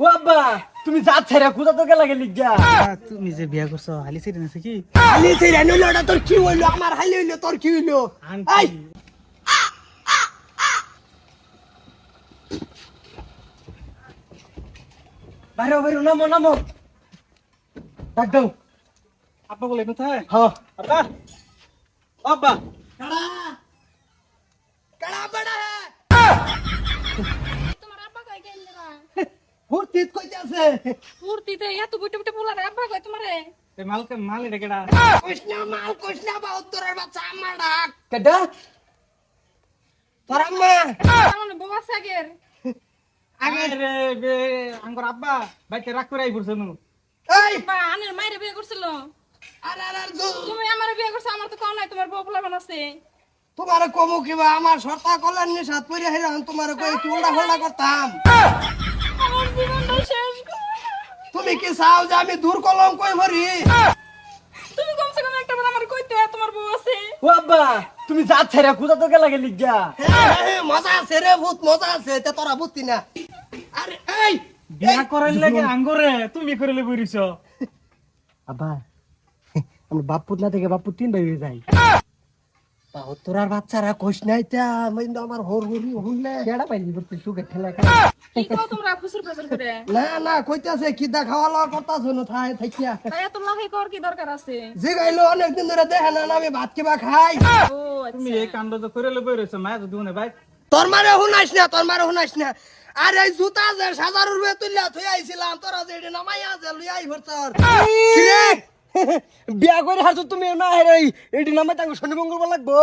ও আব্বা তুমি যাচ্ছে রে কোথা তো গেলা গেলি গা তুমি যে বিয়া করছো হালি ছেড়ে নাছে কি হালি সেই রানুল ওটা তোর কি হইলো আমার হালি হইলো তোর কি হইলো এই বাইরে বাইরে নামো নামো ডাক দাও আব্বা বলে কোথায় হ্যাঁ আব্বা আব্বা কাড়া কাড়া বড়া তোমার আব্বা কই গেল না ফুর্তিত কইতে আছে ফুর্তিতে এত বুটে বুটে বলার আব্বা কই তোমারে এই মাল এটা কেডা কৃষ্ণা বা উত্তরের বাচ্চা আমার ডাক কেডা তোর আম্মা আমার বউ আছে আগের আগে রে বে আঙ্গর আব্বা বাইতে রাগ করে আই পড়ছে নু এই বা আনের মাইরে বিয়ে করছিল আরে আরে তুমি আমার বিয়ে করছো আমার তো কম নাই তোমার বউ পোলা বানাছে তোমার কমু কিবা আমার সরতা কল্যাণ নি সাত পরি হেরা তোমার কই কি উল্টা ফল্টা করতাম আমার জীবনটা শেষ তুমি কি চাও যে আমি দূর কলম কই ভরি তুমি কমসে কম একটা বার আমার কইতে তোমার বউ আছে ও আব্বা তুমি যাচ্ছে রে কোথা তো গেলা গেলি গা মজা আছে রে ভূত মজা আছে তে তোরা বুঝতি না আরে এই বিয়া করার লাগে আঙ্গরে তুমি করিলে বইরিছ আব্বা আমি বাপুত না থেকে বাপুত তিন ভাই হয়ে যাই তোরার বাচ্চারা কইস নাই তা মানে আমার হর হরি হুনলে কেডা পাইলি তুই সুখে ঠেলা কি কও তোমরা ফুসুর ফাসুর করে না না কইতাছে কিদা খাওয়া লওয়া করতাছ না থাই থাইয়া তাই এত লাফাই কর কি দরকার আছে যে গাইলো অনেক দিন ধরে দেখে না আমি ভাত কিবা খাই ও তুমি আচ্ছা এই কাণ্ড তো করিলে বইরিছ মায়া তো দিউনে ভাই তোর মারে হুনাইস না তোর মারে হুনাইস না আরে এই জুতা যে 1000 রুপয়ে তুইলা থই আইছিলাম তোরা যে এটা নামাইয়া যে লই আই ভরছর কি রে বিয়া করে হারছো তুমি না রে এডি নামাই তাঙ্গ শনি মঙ্গলবার লাগবো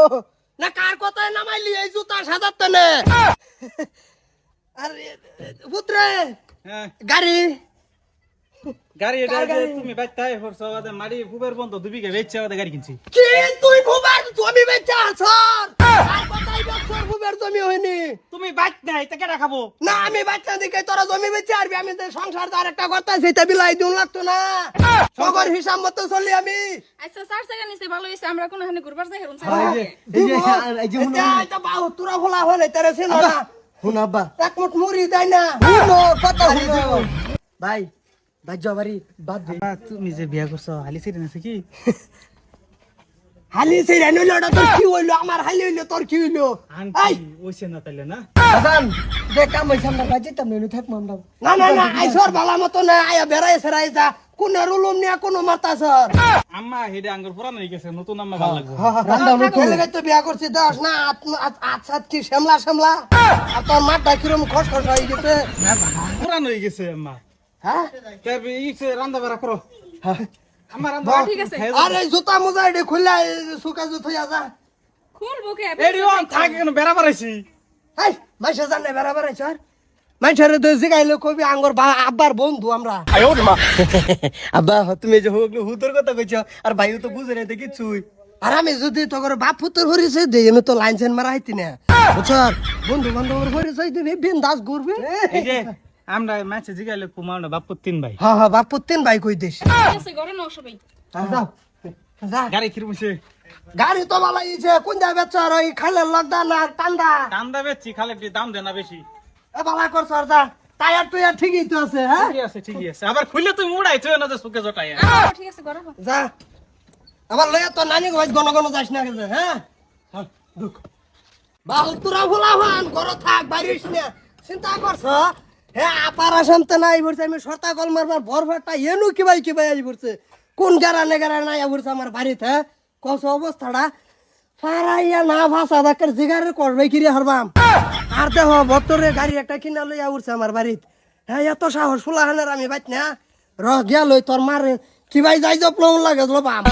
না কার কথায় নামাইলি এই জুতা সাজাতে নে আরে পুত্রে হ্যাঁ গাড়ি গাড়ি এটা কার গাড়ি? তুমি বাইতাই পড়ছো আদে মারি ফুবের বন্ধ দুবিকে বেচছে আদে গাড়ি কিনছি কি তুই ভুবার জমি বেচা আছর কার কথাই বছর ভুবার জমি হয়নি তুমি বাইত নাই তা কেডা খাবো না আমি বাচ্চা দিকে তোরা জমি বেচে আরবি আমি যে সংসার তো আরেকটা কথা সেটা বিলাই দিন লাগতো না সগর হিসাব মতো চলি আমি আচ্ছা 4 সেকেন্ড নিছে ভালো হইছে আমরা কোন হানে ঘুরবার যাই হেরুন এটা বাহু তুরা ভোলা হলে তারে ছিল না হুন আব্বা এক মুঠ মুড়ি দেয় না হুনো কথা হুনো ভাই বাজ্জাবাড়ি বাদ দে তুমি যে বিয়া করছো হালি ছেড়ে নাছে কি হালি সেই রেনুলটা তোর কি হইলো আমার হালি হইলো তোর কি হইলো এই আন্টি ওইছে না তাইলে না বাজান যে কাম হইছে আমরা বাজে তাম নই থাক মামলা না না না আইসর বালা মতো না আয়া বেড়াই সেরাই যা কোন রুলুম নিয়া কোন মাতা স্যার আম্মা হেডে আঙ্গুর পুরানো হয়ে গেছে নতুন আম্মা ভালো লাগবে রান্দাও না খেলে গেছে বিয়া করছি দশ না আচ্ছাত কি শ্যামলা শ্যামলা আর তোর মাঠটা কিরম খসখস হয়ে গেছে পুরানো হয়ে গেছে আম্মা হ্যাঁ তবে ইছে রান্না বাড়া করো আমার রান্না বাহ, ঠিক আছে। আরে জুতা মোজা এডে খুললা সুকা জুত হইয়া যা খুলবো কে এডি অন থাকে কেন বেড়া বাড়াইছি এই মাইসা জানে বেড়াবার স্যার মাইসারে তো জিগাইলে কবি আঙ্গর আব্বার বন্ধু আমরা আব্বা তুমি যে হুতর কথা কইছ আর ভাইও তো বুঝে নাই কিছুই আর আমি যদি তোর বাপ পুতর হরিছে দেই আমি তো লাইন সেন মারা হইতি না বুঝছর বন্ধু বান্ধবের হরিছে দিবি বিন্দাস ঘুরবে এই যে আমরা মাছে জিগাইলে কুমার বাপ্পু তিন ভাই হ্যাঁ হ্যাঁ বাপ পুতিন ভাই কই দিস ঠিক আছে ঘরে নাও সবাই যাও যা গাড়ি কিরমছে গাড়ি তো ভালো ইছে কোন যাবে চর ওই খালের লকডাউন আর টান্ডা দান্দা বেচছি খালি একটু দাম দেনা বেশি এ ভালো কর চর যা টায়ার টুয়ার ঠিকই তো আছে হ্যাঁ ঠিকই আছে আবার খুললে তুমি উড়াইছো না যে সুকে জটাই ঠিক আছে ঘরে নাও যা আবার লয়া তো নানি ভাই গন গন যাস না গেছে হ্যাঁ দুঃখ বাহু তুরা ভোলা হন ঘর থাক বাইরিস না চিন্তা করছ হ্যাঁ আপার আসামতে নাই বলছে আমি সরতা কল মারবার ভরফাটা এনু কি ভাই আই বলছে কোন গারা নেগারা নাই বলছে আমার বাড়িতে হ্যাঁ কস অবস্থাটা ফারাইয়া না ভাষা দাকের জিগারে করবে কি রে হরবাম আর দেহ বতরে গাড়ি একটা কিনা লইয়া উঠছে আমার বাড়িতে হ্যাঁ এত সাহস ফুলা হানের আমি বাইত না র গেল তোর মারে কি ভাই যাই জপ লাগে বাম